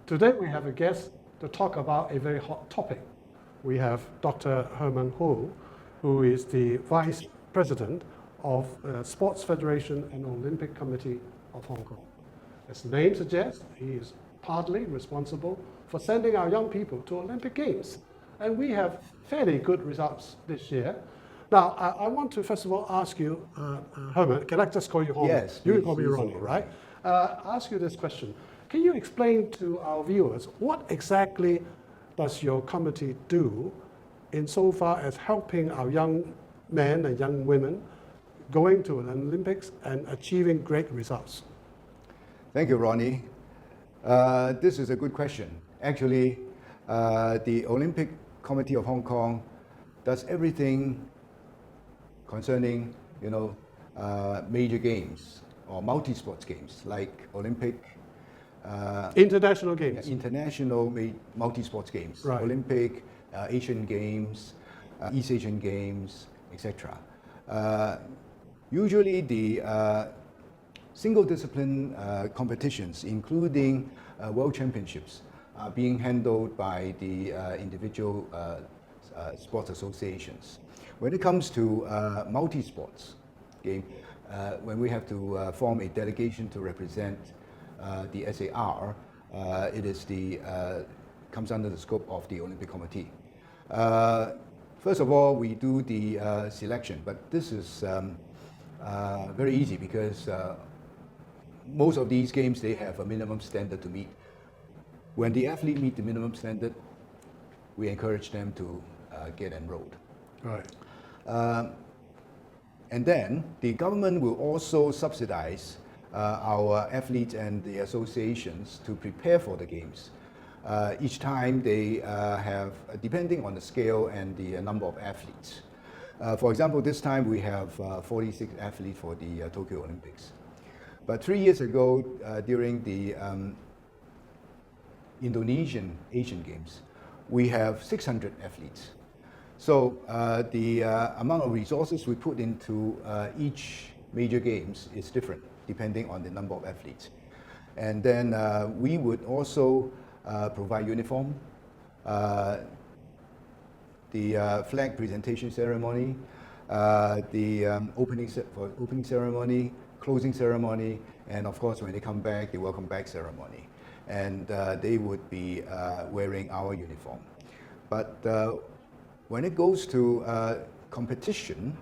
Today we have a guest to talk about a very hot topic. We have Dr. Herman Hu, who is the Vice President of Sports Federation and Olympic Committee of Hong Kong. As the name suggests, he is partly responsible for sending our young people to Olympic Games. And we have fairly good results this year. Now, I want to first of all ask you, Herman, can I just call you Herman? Yes. You can call me Ronny, right? Ask you this question. Can you explain to our viewers what exactly does your committee do insofar as helping our young men and young women going to the Olympics and achieving great results? Thank you, Ronny. This is a good question. Actually, the Olympic Committee of Hong Kong does everything concerning, major games or multi-sports games like Olympic, international games. International multi-sports games, right. Olympic, Asian Games, East Asian Games, etc. Usually the single discipline competitions, including World Championships, are being handled by the individual sports associations. When it comes to multi-sports game, when we have to form a delegation to represent the SAR, it is comes under the scope of the Olympic Committee. First of all, we do the selection, but this is very easy because most of these games, they have a minimum standard to meet. When the athlete meet the minimum standard, we encourage them to get enrolled. Right. And then the government will also subsidize our athletes and the associations to prepare for the games. Each time they have, depending on the scale and the number of athletes. For example, this time we have 46 athletes for the Tokyo Olympics. But 3 years ago, during the Indonesian Asian Games, we have 600 athletes. So the amount of resources we put into each major games is different depending on the number of athletes. And then we would also provide uniform, the flag presentation ceremony, the opening ceremony, closing ceremony, and of course when they come back, the welcome back ceremony. And they would be wearing our uniform. But when it goes to competition,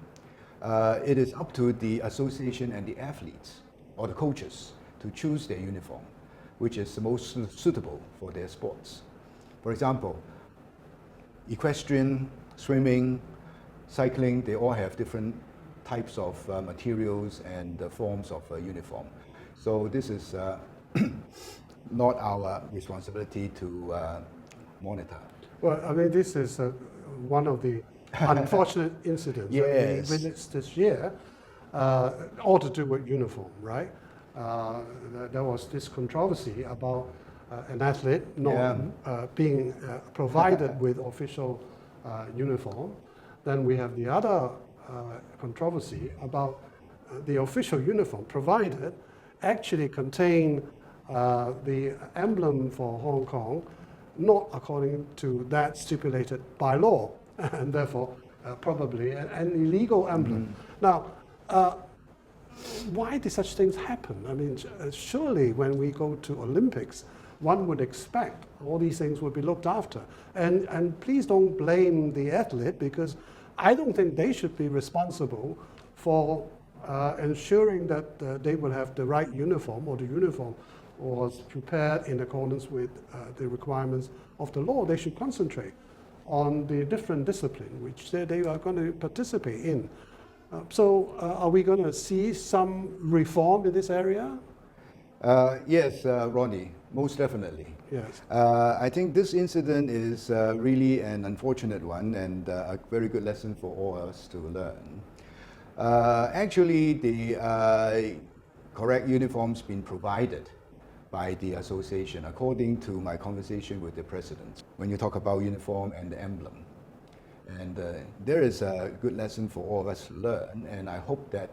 it is up to the association and the athletes or the coaches to choose their uniform, which is the most suitable for their sports. For example, equestrian, swimming, cycling, they all have different types of materials and forms of uniform. So this is not our responsibility to monitor. Well, I mean, this is one of the unfortunate incidents Yes. that we witnessed this year, all to do with uniform, right? There was this controversy about an athlete not being provided with official uniform. Then we have the other controversy about the official uniform provided actually contain the emblem for Hong Kong, not according to that stipulated by law, and therefore probably an illegal emblem. Now, why did such things happen? I mean, surely when we go to Olympics, one would expect all these things would be looked after. And please don't blame the athlete, because I don't think they should be responsible for ensuring that they will have the right uniform, or the uniform was prepared in accordance with the requirements of the law. They should concentrate on the different discipline which they are going to participate in. So are we going to see some reform in this area? Yes, Ronny, most definitely. Yes. I think this incident is really an unfortunate one, and a very good lesson for all of us to learn. Actually, the correct uniforms been provided by the association, according to my conversation with the president, when you talk about uniform and the emblem. And there is a good lesson for all of us to learn, and I hope that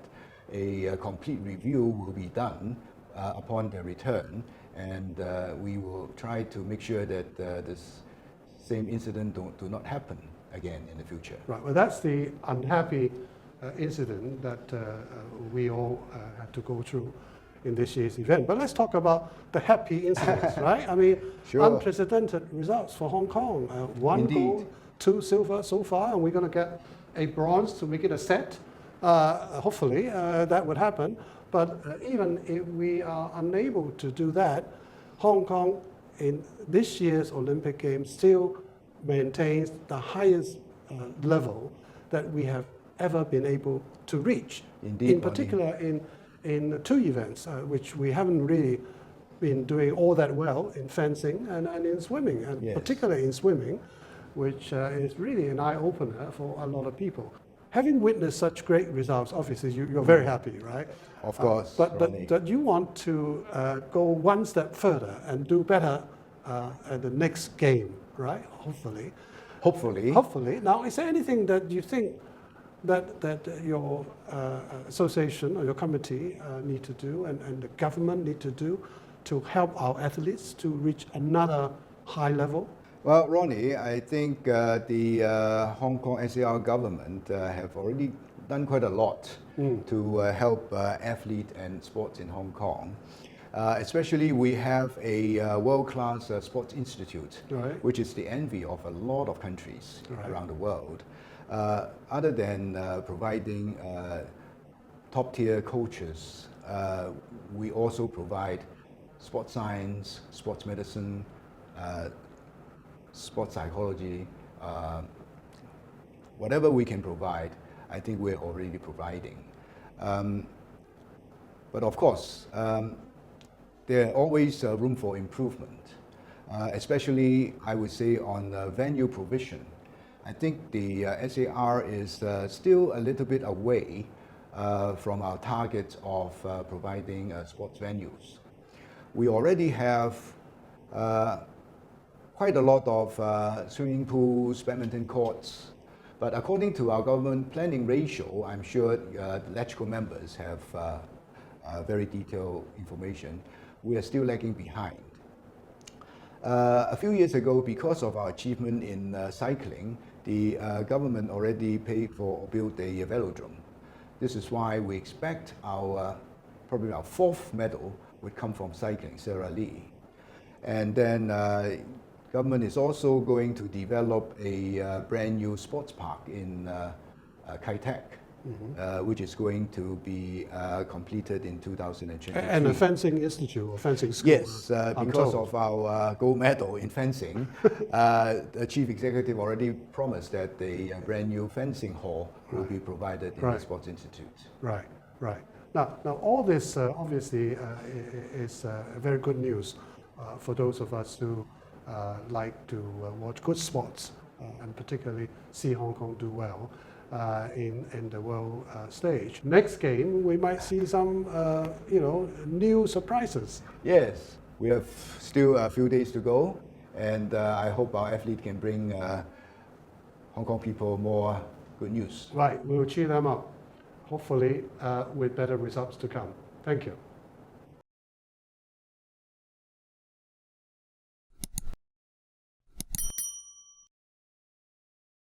a complete review will be done upon their return, and we will try to make sure that this same incident do not happen again in the future. Right. Well, that's the unhappy incident that we all had to go through in this year's event. But let's talk about the happy incidents, right? I mean, Sure. unprecedented results for Hong Kong. One Indeed. gold, 2 silver so far, and we're going to get a bronze to make it a set. Hopefully, that would happen. But even if we are unable to do that, Hong Kong in this year's Olympic Games still maintains the highest level that we have ever been able to reach. Indeed, in Ronny. particular, in 2 events, which we haven't really been doing all that well, in fencing and in swimming, and Yes. particularly in swimming, which is really an eye-opener for a lot of people. Having witnessed such great results, obviously you're very happy, right? Of course, But Ronny. you want to go one step further and do better at the next game, right? Hopefully. Hopefully. Now, is there anything that you think that your association or your committee need to do and the government need to do to help our athletes to reach another high level? Well, Ronny, I think the Hong Kong SAR government have already done quite a lot to help athlete and sports in Hong Kong. Especially we have a world-class sports institute, Right. which is the envy of a lot of countries Right. around the world. Other than providing top-tier coaches, we also provide sports science, sports medicine, sports psychology, whatever we can provide, I think we're already providing. But of course, there are always room for improvement, especially I would say on venue provision. I think the SAR is still a little bit away from our target of providing sports venues. We already have quite a lot of swimming pools, badminton courts, but according to our government planning ratio, I'm sure the electrical members have very detailed information. We are still lagging behind. A few years ago, because of our achievement in cycling, the government already paid for or built a velodrome. This is why we expect probably our 4th medal would come from cycling, Sarah Lee. And then government is also going to develop a brand new sports park in Kai Tak, which is going to be completed in 2023. And a fencing institute or fencing school. Yes, I'm because told. of our gold medal in fencing, the chief executive already promised that the brand new fencing hall will be provided in the Right. Sports Institute. Right. Now all this obviously is very good news for those of us who like to watch good sports and particularly see Hong Kong do well in the world stage. Next game, we might see some new surprises. Yes, we have still a few days to go, and I hope our athlete can bring Hong Kong people more good news. Right, we'll cheer them up, hopefully with better results to come. Thank you.